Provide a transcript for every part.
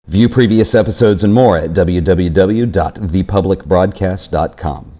View previous episodes and more at www.thepublicbroadcast.com.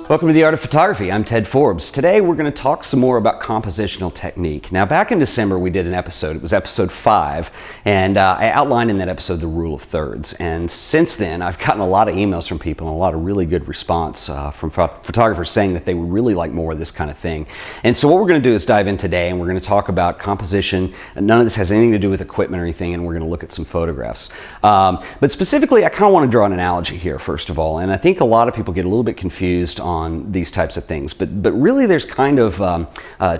Welcome to The Art of Photography. I'm Ted Forbes. Today we're going to talk some more about compositional technique. Now back in December we did an episode, it was episode 5, and I outlined in that episode the rule of thirds. And since then I've gotten a lot of emails from people and a lot of really good response from photographers saying that they would really like more of this kind of thing. And so what we're going to do is dive in today and we're going to talk about composition. None of this has anything to do with equipment or anything, and we're going to look at some photographs. But specifically I kind of want to draw an analogy here first of all, and I think a lot of people get a little bit confused on these types of things, but really there's kind of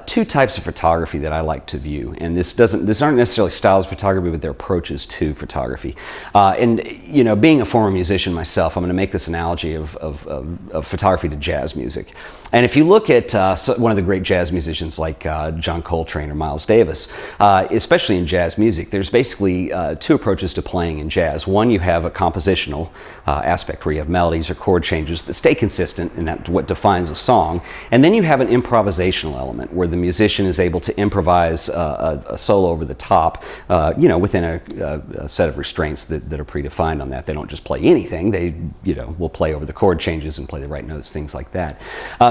two types of photography that I like to view, and these aren't necessarily styles of photography, but they're approaches to photography. And you know, being a former musician myself, I'm going to make this analogy of photography to jazz music. And if you look at one of the great jazz musicians like John Coltrane or Miles Davis, especially in jazz music, there's basically two approaches to playing in jazz. One, you have a compositional aspect where you have melodies or chord changes that stay consistent, and that's what defines a song. And then you have an improvisational element where the musician is able to improvise a solo over the top, you know, within a set of restraints that are predefined on that. They don't just play anything. They, you know, will play over the chord changes and play the right notes, things like that.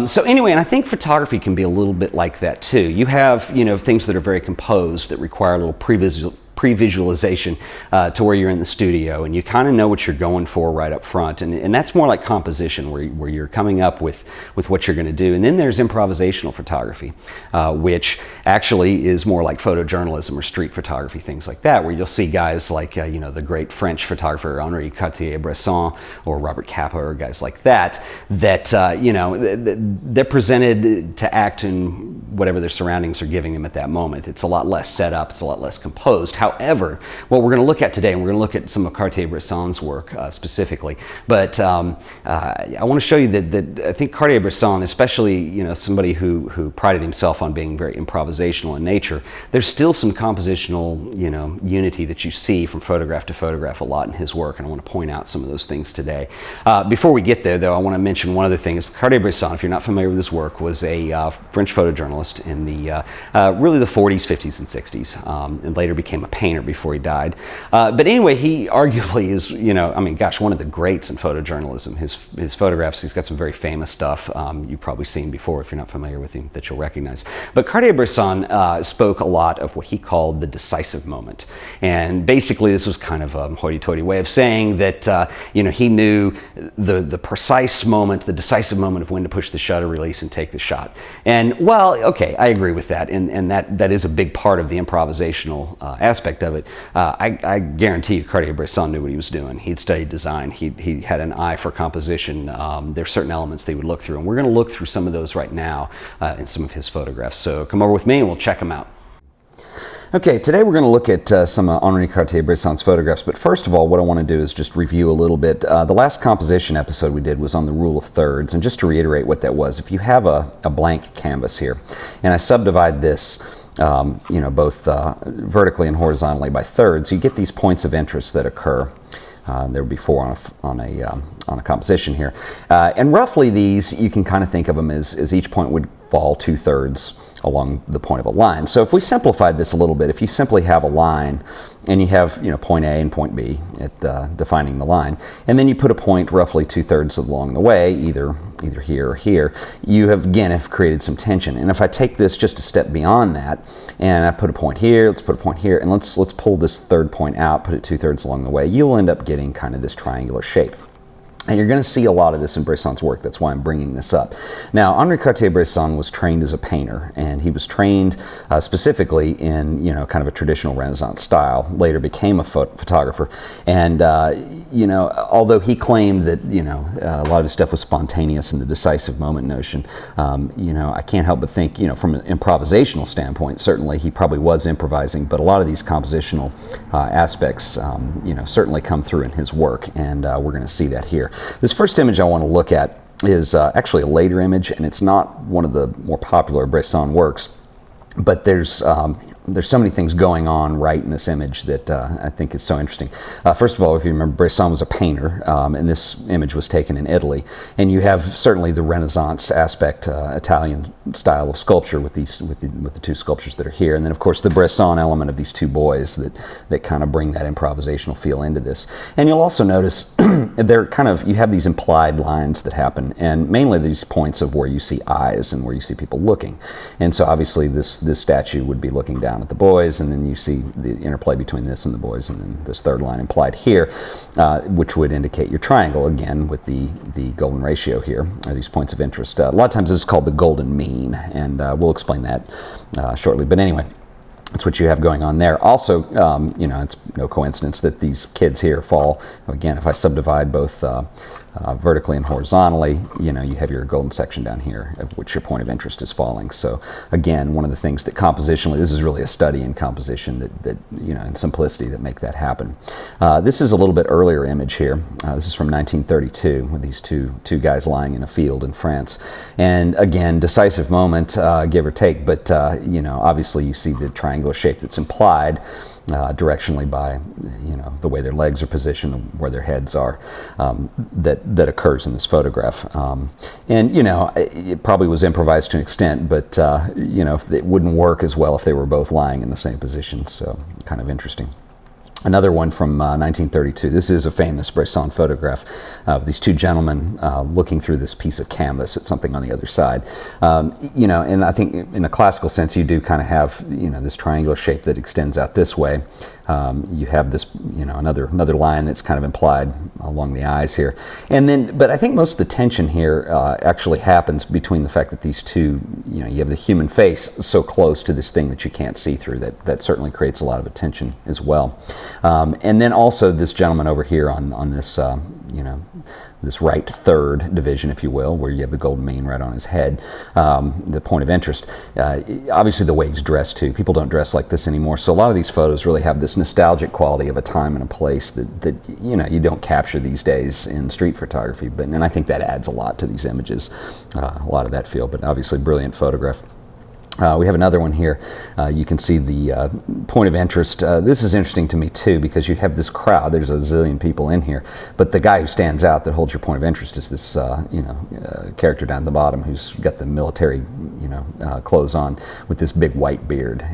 So anyway, and I think photography can be a little bit like that too. You have, you know, things that are very composed that require a little pre-visualization to where you're in the studio and you kind of know what you're going for right up front, and that's more like composition where you're coming up with what you're going to do. And then there's improvisational photography, which actually is more like photojournalism or street photography, things like that, where you'll see guys like you know, the great French photographer Henri Cartier-Bresson or Robert Capa or guys like that you know, they're presented to act in whatever their surroundings are giving them at that moment. It's a lot less set up, it's a lot less composed. However, what we're going to look at today, and we're going to look at some of Cartier-Bresson's work specifically, but I want to show you that I think Cartier-Bresson, especially, you know, somebody who prided himself on being very improvisational in nature, there's still some compositional, you know, unity that you see from photograph to photograph a lot in his work, and I want to point out some of those things today. Before we get there, though, I want to mention one other thing. Cartier-Bresson, if you're not familiar with his work, was a French photojournalist in the really the 40s, 50s, and 60s, and later became a painter before he died. But anyway, he arguably is, you know, I mean, gosh, one of the greats in photojournalism. His photographs, he's got some very famous stuff you've probably seen before if you're not familiar with him that you'll recognize. But Cartier-Bresson spoke a lot of what he called the decisive moment. And basically this was kind of a hoity-toity way of saying that, you know, he knew the precise moment, the decisive moment of when to push the shutter release and take the shot. And well, okay, I agree with that, and that is a big part of the improvisational aspect of it. I guarantee you Cartier-Bresson knew what he was doing. He'd studied design. He had an eye for composition. There's certain elements they would look through, and we're going to look through some of those right now in some of his photographs. So come over with me and we'll check them out. Okay, today we're going to look at some Henri Cartier-Bresson's photographs, but first of all, what I want to do is just review a little bit. The last composition episode we did was on the rule of thirds, and just to reiterate what that was, if you have a blank canvas here, and I subdivide this, you know, both vertically and horizontally by thirds, you get these points of interest that occur. There would be 4 on a composition here, and roughly these you can kind of think of them as each point would fall 2/3 along the point of a line. So if we simplified this a little bit, if you simply have a line and you have, you know, point A and point B at defining the line, and then you put a point roughly 2/3 along the way, either here or here, you have again created some tension. And if I take this just a step beyond that, and I put a point here, let's put a point here, and let's pull this third point out, put it 2/3 along the way, you'll end up getting kind of this triangular shape. And you're going to see a lot of this in Bresson's work. That's why I'm bringing this up. Now, Henri Cartier-Bresson was trained as a painter, and he was trained specifically in, you know, kind of a traditional Renaissance style. Later became a photographer, and you know, although he claimed that, you know, a lot of his stuff was spontaneous and the decisive moment notion, you know, I can't help but think, you know, from an improvisational standpoint, certainly he probably was improvising, but a lot of these compositional aspects, you know, certainly come through in his work, and we're going to see that here. This first image I want to look at is actually a later image, and it's not one of the more popular Bresson works, but there's there's so many things going on right in this image that I think is so interesting. First of all, if you remember, Bresson was a painter, and this image was taken in Italy. And you have certainly the Renaissance aspect, Italian style of sculpture with the two sculptures that are here, and then of course the Bresson element of these two boys that kind of bring that improvisational feel into this. And you'll also notice you have these implied lines that happen, and mainly these points of where you see eyes and where you see people looking. And so obviously this statue would be looking down at the boys, and then you see the interplay between this and the boys, and then this third line implied here, which would indicate your triangle, again, with the golden ratio here, are these points of interest. A lot of times this is called the golden mean, and we'll explain that shortly. But anyway, that's what you have going on there. Also, it's no coincidence that these kids here fall. Again, if I subdivide both vertically and horizontally, you have your golden section down here, of which your point of interest is falling. So again, one of the things that compositionally, this is really a study in composition that in simplicity that make that happen. This is a little bit earlier image here. This is from 1932 with these two guys lying in a field in France. And again, decisive moment, give or take, but obviously you see the triangular shape that's implied directionally by the way their legs are positioned, where their heads are, that occurs in this photograph. And it probably was improvised to an extent, but it wouldn't work as well if they were both lying in the same position. So kind of interesting. Another one from 1932. This is a famous Bresson photograph of these two gentlemen looking through this piece of canvas at something on the other side. And I think in a classical sense, you do kind of have this triangular shape that extends out this way. You have this, another line that's kind of implied along the eyes here. And then, but I think most of the tension here actually happens between the fact that these two, you have the human face so close to this thing that you can't see through. That certainly creates a lot of attention as well. And then also this gentleman over here on this, this right third division, if you will, where you have the golden mean right on his head, the point of interest. Obviously the way he's dressed too. People don't dress like this anymore. So a lot of these photos really have this nostalgic quality of a time and a place that you don't capture these days in street photography. And I think that adds a lot to these images, a lot of that feel, but obviously brilliant photograph. We have another one here. You can see the point of interest. This is interesting to me too, because you have this crowd. There's a zillion people in here, but the guy who stands out that holds your point of interest is this character down at the bottom who's got the military clothes on with this big white beard,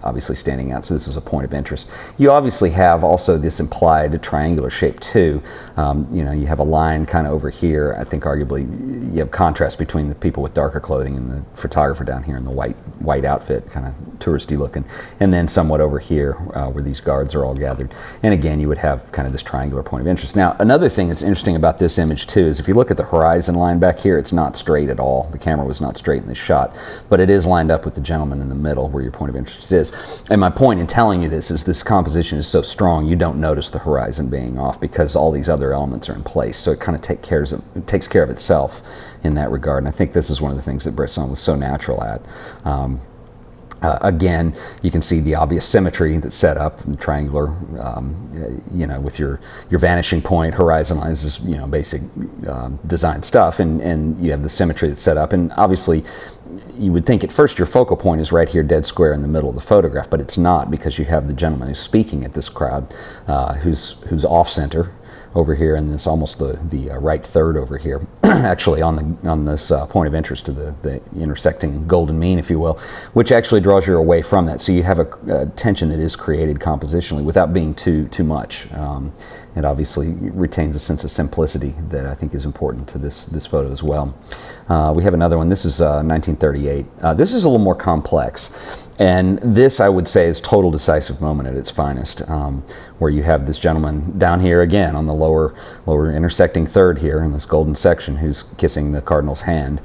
obviously standing out. So this is a point of interest. You obviously have also this implied triangular shape too. You have a line kind of over here. I think arguably you have contrast between the people with darker clothing and the photographer down here in the white outfit, kind of touristy looking, and then somewhat over here where these guards are all gathered. And again, you would have kind of this triangular point of interest. Now, another thing that's interesting about this image too is if you look at the horizon line back here, it's not straight at all. The camera was not straight in this shot, but it is lined up with the gentleman in the middle where your point of interest is. And my point in telling you this is this composition is so strong you don't notice the horizon being off because all these other elements are in place. So it kind of takes care of itself in that regard. And I think this is one of the things that Bresson was so natural at. Again, you can see the obvious symmetry that's set up, the triangular, with your vanishing point, horizon lines is, basic design stuff, and you have the symmetry that's set up. And obviously, you would think at first your focal point is right here, dead square in the middle of the photograph, but it's not, because you have the gentleman who's speaking at this crowd, who's off center over here, and this almost the right third over here, actually on this point of interest to the intersecting golden mean, if you will, which actually draws you away from that. So you have a tension that is created compositionally without being too much. It obviously retains a sense of simplicity that I think is important to this photo as well. We have another one. This is 1938. This is a little more complex. And this, I would say, is total decisive moment at its finest, where you have this gentleman down here again on the lower intersecting third here in this golden section who's kissing the cardinal's hand.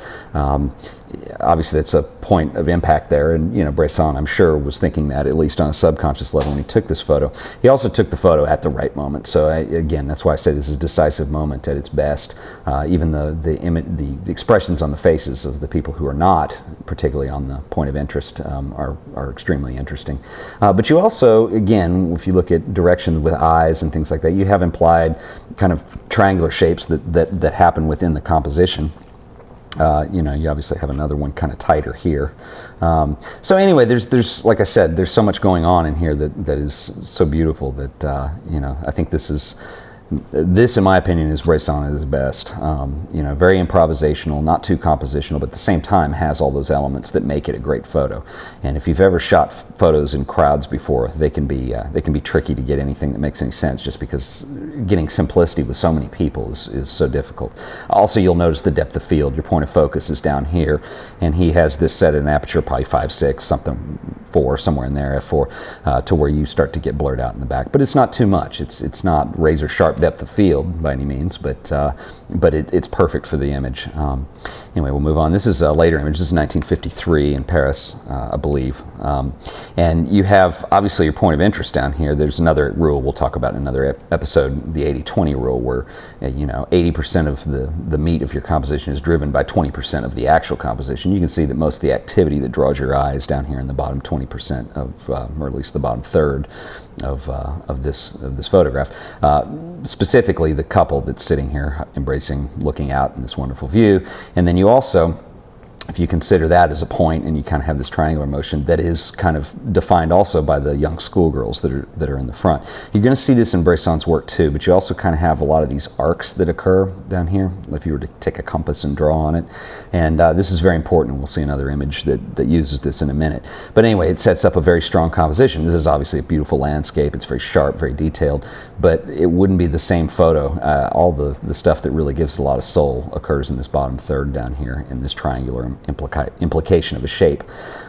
Obviously, that's a point of impact there, and Bresson, I'm sure, was thinking that at least on a subconscious level when he took this photo. He also took the photo at the right moment. So again, that's why I say this is a decisive moment at its best. Even the expressions on the faces of the people who are not particularly on the point of interest are extremely interesting. But you also, again, if you look at direction with eyes and things like that, you have implied kind of triangular shapes that happen within the composition. You obviously have another one kind of tighter here. So anyway, there's like I said, there's so much going on in here that is so beautiful that I think this, in my opinion, is Bresson at his best. Very improvisational, not too compositional, but at the same time has all those elements that make it a great photo. And if you've ever shot photos in crowds before, they can be tricky to get anything that makes any sense, just because getting simplicity with so many people is so difficult. Also, you'll notice the depth of field. Your point of focus is down here, and he has this set at an aperture probably 5.6, something 4, somewhere in there, f4, to where you start to get blurred out in the back. But it's not too much. It's not razor sharp depth of field by any means, but it's perfect for the image. Anyway, we'll move on. This is a later image. This is 1953 in Paris, I believe. And you have obviously your point of interest down here. There's another rule we'll talk about in another episode, the 80-20 rule, where 80% of the meat of your composition is driven by 20% of the actual composition. You can see that most of the activity that draws your eye is down here in the bottom 20% of, or at least the bottom third of this photograph. Specifically, the couple that's sitting here embracing, looking out in this wonderful view. And then you also, if you consider that as a point, and you kind of have this triangular motion that is kind of defined also by the young schoolgirls that are in the front. You're going to see this in Bresson's work too, but you also kind of have a lot of these arcs that occur down here, if you were to take a compass and draw on it. And this is very important, and we'll see another image that uses this in a minute. But anyway, it sets up a very strong composition. This is obviously a beautiful landscape. It's very sharp, very detailed, but it wouldn't be the same photo. All the stuff that really gives it a lot of soul occurs in this bottom third down here in this triangular implication of a shape.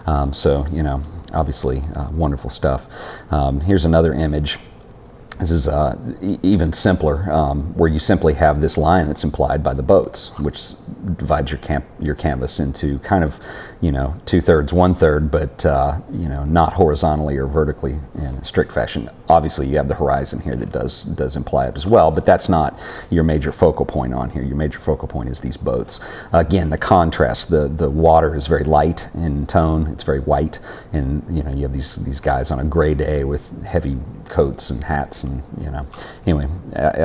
Obviously wonderful stuff. Here's another image. This is even simpler, where you simply have this line that's implied by the boats, which divides your canvas into kind of, 2/3, 1/3, but not horizontally or vertically in a strict fashion. Obviously, you have the horizon here that does imply it as well, but that's not your major focal point on here. Your major focal point is these boats. Again, the contrast, the water is very light in tone. It's very white, and you have these guys on a gray day with heavy coats and hats, and anyway,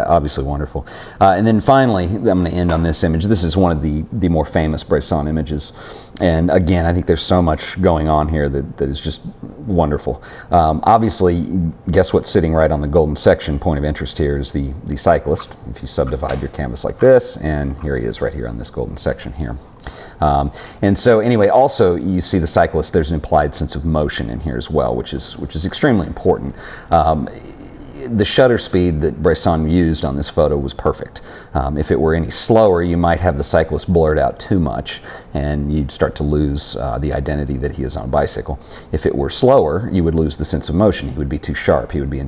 obviously wonderful. And then finally, I'm going to end on this image. This is one of the more famous Bresson images, and again, I think there's so much going on here that is just wonderful. Obviously, guess what's sitting right on the golden section? Point of interest here is the cyclist. If you subdivide your canvas like this, and here he is right here on this golden section here. And so anyway, also you see the cyclist, there's an implied sense of motion in here as well, which is extremely important. The shutter speed that Bresson used on this photo was perfect. If it were any slower, you might have the cyclist blurred out too much, and you'd start to lose the identity that he is on a bicycle. If it were slower, you would lose the sense of motion. He would be too sharp. He would be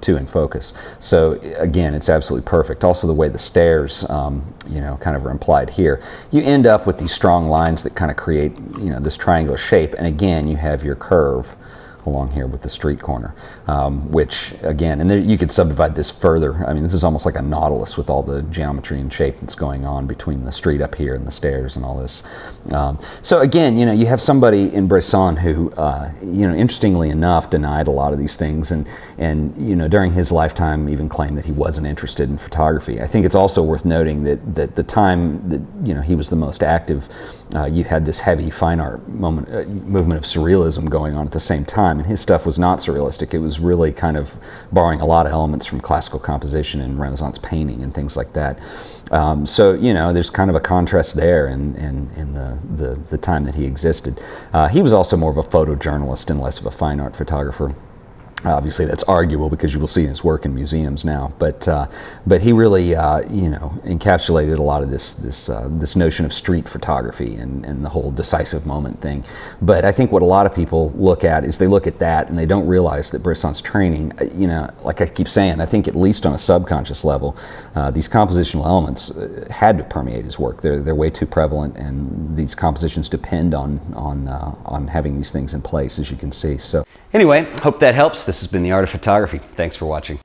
too in focus. So again, it's absolutely perfect. Also, the way the stairs, kind of are implied here. You end up with these strong lines that kind of create, this triangular shape. And again, you have your curve along here with the street corner, which again, and there, you could subdivide this further. I mean, this is almost like a nautilus with all the geometry and shape that's going on between the street up here and the stairs and all this. So again, you have somebody in Bresson who, interestingly enough, denied a lot of these things, and during his lifetime even claimed that he wasn't interested in photography. I think it's also worth noting that the time that he was the most active, you had this heavy fine art movement of surrealism going on at the same time. And his stuff was not surrealistic. It was really kind of borrowing a lot of elements from classical composition and Renaissance painting and things like that. So there's kind of a contrast there in the time that he existed. He was also more of a photojournalist and less of a fine art photographer. Obviously, that's arguable because you will see his work in museums now. But he really, encapsulated a lot of this notion of street photography and the whole decisive moment thing. But I think what a lot of people look at is they look at that and they don't realize that Bresson's training, like I keep saying, I think at least on a subconscious level, these compositional elements had to permeate his work. They're way too prevalent, and these compositions depend on having these things in place, as you can see. So anyway, hope that helps. This has been The Art of Photography. Thanks for watching.